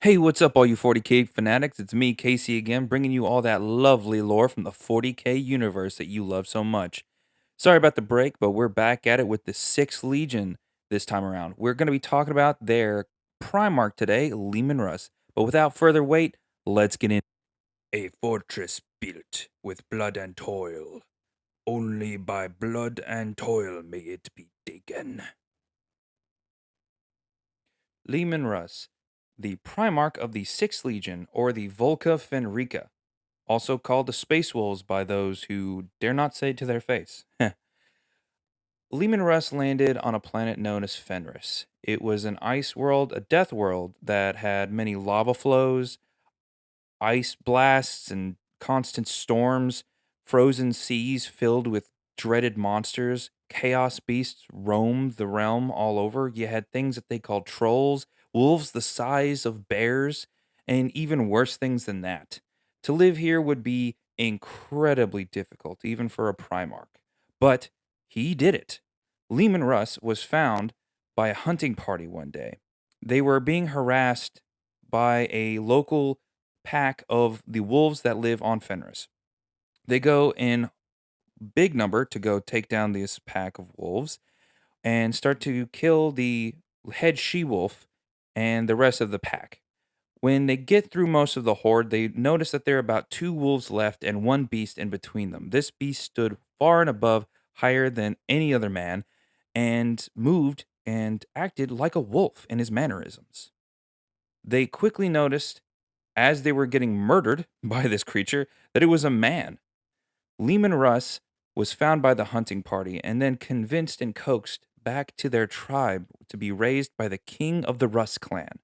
Hey, what's up, all you 40K fanatics? It's me, Casey, again, bringing you all that lovely lore from the 40K universe that you love so much. Sorry about the break, but we're back at it with the 6th Legion this time around. We're going to be talking about their Primarch today, Leman Russ. But without further wait, let's get in. A fortress built with blood and toil. Only by blood and toil may it be taken. Leman Russ, the Primarch of the 6th Legion, or the Volca Fenrica, also called the Space Wolves by those who dare not say it to their face. Leman Russ landed on a planet known as Fenris. It was an ice world, a death world that had many lava flows, ice blasts, and constant storms, frozen seas filled with dreaded monsters. Chaos beasts roamed the realm all over. You had things that they called trolls, wolves the size of bears, and even worse things than that. To live here would be incredibly difficult, even for a Primarch. But he did it. Leman Russ was found by a hunting party one day. They were being harassed by a local pack of the wolves that live on Fenris. They go in big number to go take down this pack of wolves and start to kill the head she wolf and the rest of the pack. When they get through most of the horde, they notice that there are about two wolves left and one beast in between them. This beast stood far and above, higher than any other man, and moved and acted like a wolf in his mannerisms. They quickly noticed, as they were getting murdered by this creature, that it was a man. Leman Russ was found by the hunting party and then convinced and coaxed back to their tribe to be raised by the king of the Russ clan.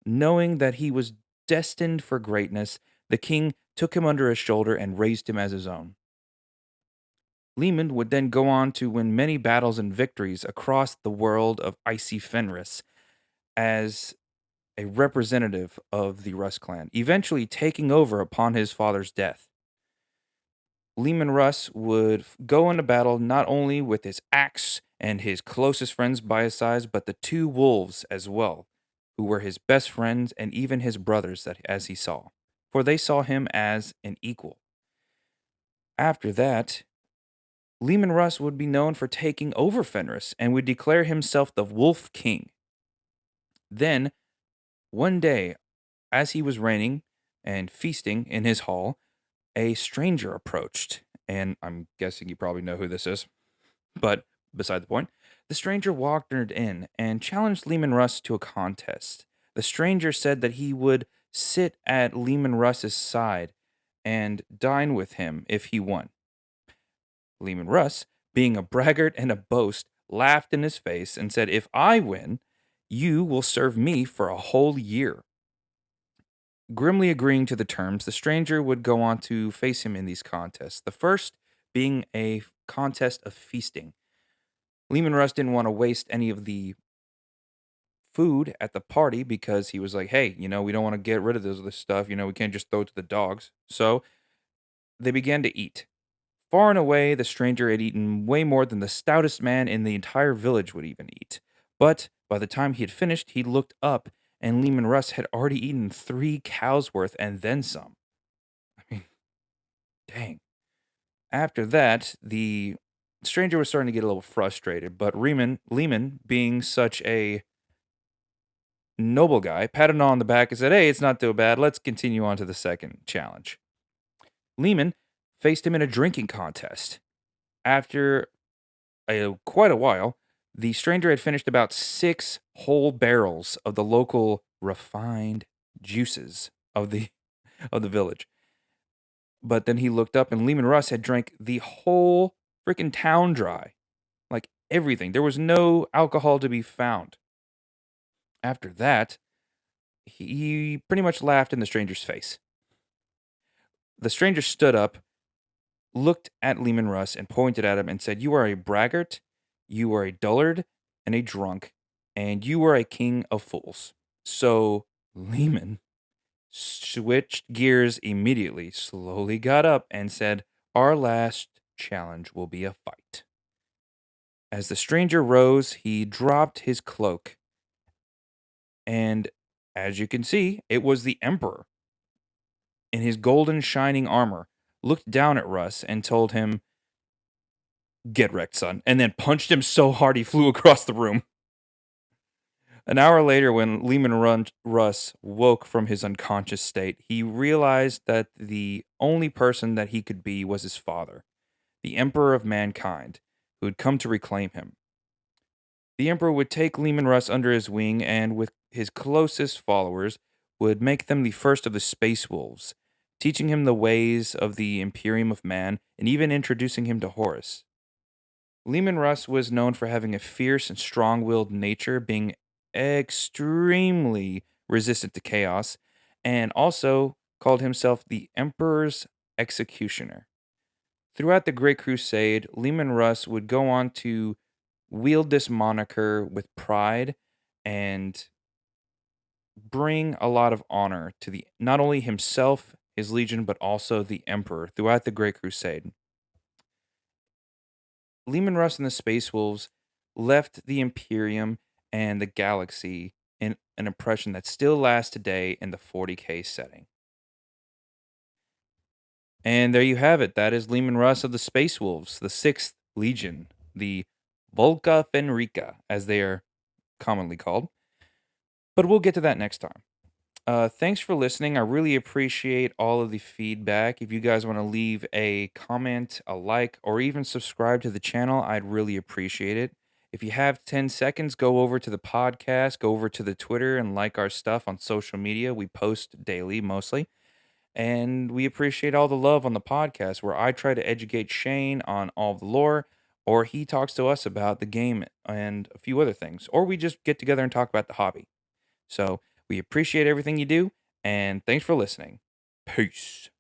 Knowing that he was destined for greatness, the king took him under his shoulder and raised him as his own. Leman would then go on to win many battles and victories across the world of icy Fenris as a representative of the Russ clan, eventually taking over upon his father's death. Leman Russ would go into battle not only with his axe and his closest friends by his side, but the two wolves as well, who were his best friends and even his brothers that as he saw, for they saw him as an equal. After that, Leman Russ would be known for taking over Fenris and would declare himself the Wolf King. Then, one day, as he was reigning and feasting in his hall, a stranger approached, and I'm guessing you probably know who this is, but beside the point, the stranger walked in and challenged Leman Russ to a contest. The stranger said that he would sit at Leman Russ's side and dine with him if he won. Leman Russ, being a braggart and a boast, laughed in his face and said, "If I win, you will serve me for a whole year." Grimly agreeing to the terms, the stranger would go on to face him in these contests. The first being a contest of feasting. Leman Russ didn't want to waste any of the food at the party because he was like, hey, we don't want to get rid of this stuff. We can't just throw it to the dogs. So they began to eat. Far and away, the stranger had eaten way more than the stoutest man in the entire village would even eat. But by the time he had finished, he looked up, and Leman Russ had already eaten 3 cows worth and then some. I mean, dang. After that, the stranger was starting to get a little frustrated, but Leman, being such a noble guy, patted him on the back and said, "Hey, it's not too bad. Let's continue on to the second challenge." Leman faced him in a drinking contest. After quite a while, the stranger had finished about 6 whole barrels of the local refined juices of the village. But then he looked up, and Leman Russ had drank the whole freaking town dry, like everything. There was no alcohol to be found. After that, he pretty much laughed in the stranger's face. The stranger stood up, looked at Leman Russ, and pointed at him and said, "You are a braggart, you are a dullard, and a drunk, and you are a king of fools." So Leman switched gears immediately, slowly got up, and said, "Our last challenge will be a fight." As the stranger rose, he dropped his cloak and As you can see, it was the Emperor in his golden shining armor looked down at Russ and told him, "Get wrecked, son," and then punched him so hard he flew across the room. An hour later, when Russ woke from his unconscious state, he realized that the only person that he could be was his father, the Emperor of Mankind, who had come to reclaim him. The Emperor would take Leman Russ under his wing and, with his closest followers, would make them the first of the Space Wolves, teaching him the ways of the Imperium of Man and even introducing him to Horus. Leman Russ was known for having a fierce and strong willed nature, being extremely resistant to chaos, and also called himself the Emperor's Executioner. Throughout the Great Crusade, Leman Russ would go on to wield this moniker with pride and bring a lot of honor to the not only himself, his legion, but also the Emperor throughout the Great Crusade. Leman Russ and the Space Wolves left the Imperium and the galaxy in an impression that still lasts today in the 40K setting. And there you have it. That is Leman Russ of the Space Wolves, the 6th Legion, the Volca Fenrica, as they are commonly called. But we'll get to that next time. Thanks for listening. I really appreciate all of the feedback. If you guys want to leave a comment, a like, or even subscribe to the channel, I'd really appreciate it. If you have 10 seconds, go over to the podcast, go over to the Twitter, and like our stuff on social media. We post daily mostly. And we appreciate all the love on the podcast where I try to educate Shane on all the lore, or he talks to us about the game and a few other things, or we just get together and talk about the hobby. So we appreciate everything you do, and thanks for listening. Peace.